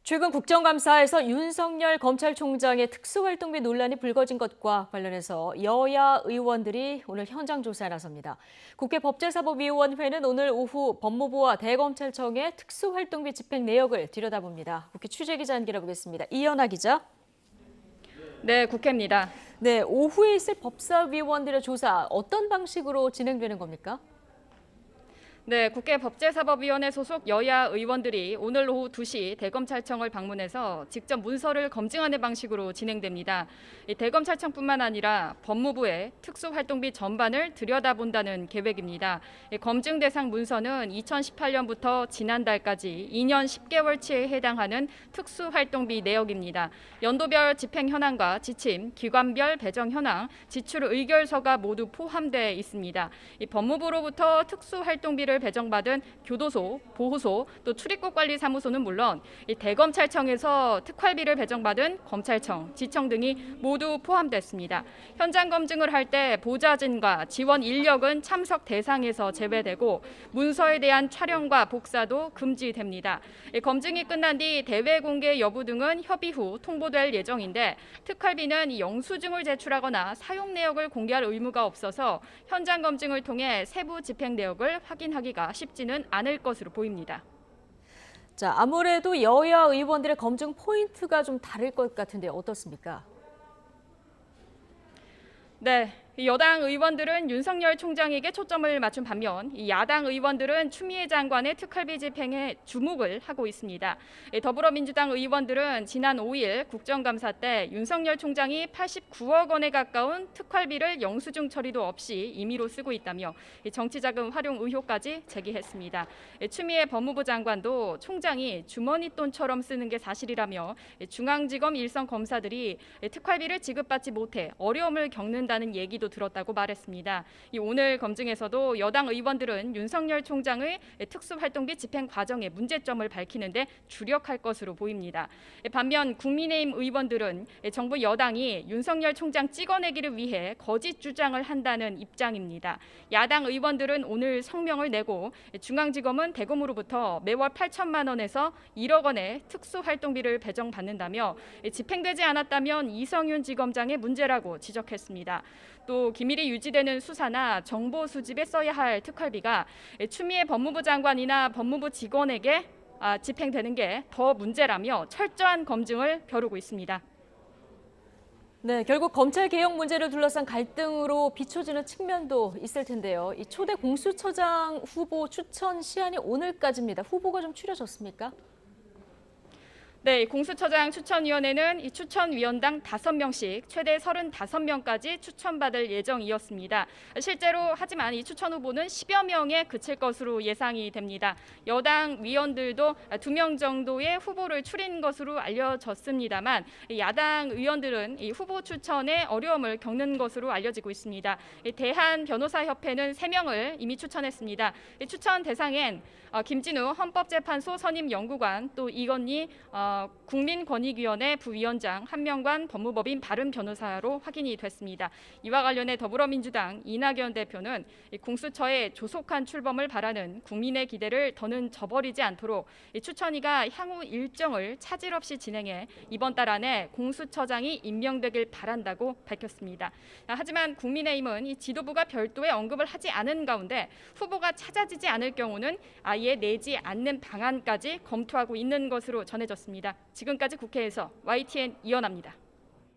최근 국정감사에서 윤석열 검찰총장의 특수활동비 논란이 불거진 것과 관련해서 여야 의원들이 오늘 현장 조사에 나섭니다. 국회 법제사법위원회는 오늘 오후 법무부와 대검찰청의 특수활동비 집행 내역을 들여다봅니다. 국회 취재기자 연결해보겠습니다. 이연아 기자. 네, 국회입니다. 네, 오후에 있을 법사위원들의 조사 어떤 방식으로 진행되는 겁니까? 네, 국회 법제사법위원회 소속 여야 의원들이 오늘 오후 2시 대검찰청을 방문해서 직접 문서를 검증하는 방식으로 진행됩니다. 대검찰청뿐만 아니라 법무부의 특수활동비 전반을 들여다본다는 계획입니다. 검증 대상 문서는 2018년부터 지난달까지 2년 10개월치에 해당하는 특수활동비 내역입니다. 연도별 집행 현황과 지침, 기관별 배정 현황, 지출 의결서가 모두 포함되어 있습니다. 법무부로부터 특수활동비를 배정받은 교도소, 보호소, 또 출입국 관리 사무소는 물론 대검찰청에서 특활비를 배정받은 검찰청, 지청 등이 모두 포함됐습니다. 현장 검증을 할 때 보좌진과 지원 인력은 참석 대상에서 제외되고 문서에 대한 촬영과 복사도 금지됩니다. 검증이 끝난 뒤 대외 공개 여부 등은 협의 후 통보될 예정인데 특활비는 영수증을 제출하거나 사용 내역을 공개할 의무가 없어서 현장 검증을 통해 세부 집행 내역을 확인하기가 쉽지는 않을 것으로 보입니다. 자, 아무래도 여야 의원들의 검증 포인트가 좀 다를 것 같은데 어떻습니까? 네, 여당 의원들은 윤석열 총장에게 초점을 맞춘 반면 야당 의원들은 추미애 장관의 특활비 집행에 주목을 하고 있습니다. 더불어민주당 의원들은 지난 5일 국정감사 때 윤석열 총장이 89억 원에 가까운 특활비를 영수증 처리도 없이 임의로 쓰고 있다며 정치자금 활용 의혹까지 제기했습니다. 추미애 법무부 장관도 총장이 주머니 돈처럼 쓰는 게 사실이라며 중앙지검 일선 검사들이 특활비를 지급받지 못해 어려움을 겪는다는 얘기도 들었다고 말했습니다. 오늘 검증에서도 여당 의원들은 윤석열 총장의 특수활동비 집행 과정의 문제점을 밝히는데 주력할 것으로 보입니다. 반면 국민의힘 의원들은 정부 여당이 윤석열 총장 찍어내기를 위해 거짓 주장을 한다는 입장입니다. 야당 의원들은 오늘 성명을 내고 중앙지검은 대검으로부터 매월 8천만 원에서 1억 원의 특수활동비를 배정받는다며 집행되지 않았다면 이성윤 지검장의 문제라고 지적했습니다. 또 기밀이 유지되는 수사나 정보 수집에 써야 할 특활비가 추미애 법무부 장관이나 법무부 직원에게 집행되는 게 더 문제라며 철저한 검증을 벼르고 있습니다. 네, 결국 검찰 개혁 문제를 둘러싼 갈등으로 비춰지는 측면도 있을 텐데요. 이 초대 공수처장 후보 추천 시한이 오늘까지입니다. 후보가 좀 추려졌습니까? 네, 공수처장 추천위원회는 이 추천위원당 5명씩 최대 35명까지 추천받을 예정이었습니다. 실제로 하지만 이 추천 후보는 10여 명에 그칠 것으로 예상이 됩니다. 여당 위원들도 2명 정도의 후보를 추린 것으로 알려졌습니다만 야당 의원들은 이 후보 추천에 어려움을 겪는 것으로 알려지고 있습니다. 대한변호사협회는 3명을 이미 추천했습니다. 추천 대상엔 김진우 헌법재판소 선임연구관, 또 이건희 국민권익위원회 부위원장, 한명관 법무법인 바른 변호사로 확인이 됐습니다. 이와 관련해 더불어민주당 이낙연 대표는 공수처의 조속한 출범을 바라는 국민의 기대를 더는 저버리지 않도록 추천위가 향후 일정을 차질 없이 진행해 이번 달 안에 공수처장이 임명되길 바란다고 밝혔습니다. 하지만 국민의힘은 이 지도부가 별도의 언급을 하지 않은 가운데 후보가 찾아지지 않을 경우는 아예 내지 않는 방안까지 검토하고 있는 것으로 전해졌습니다. 지금까지 국회에서 YTN 이연아입니다.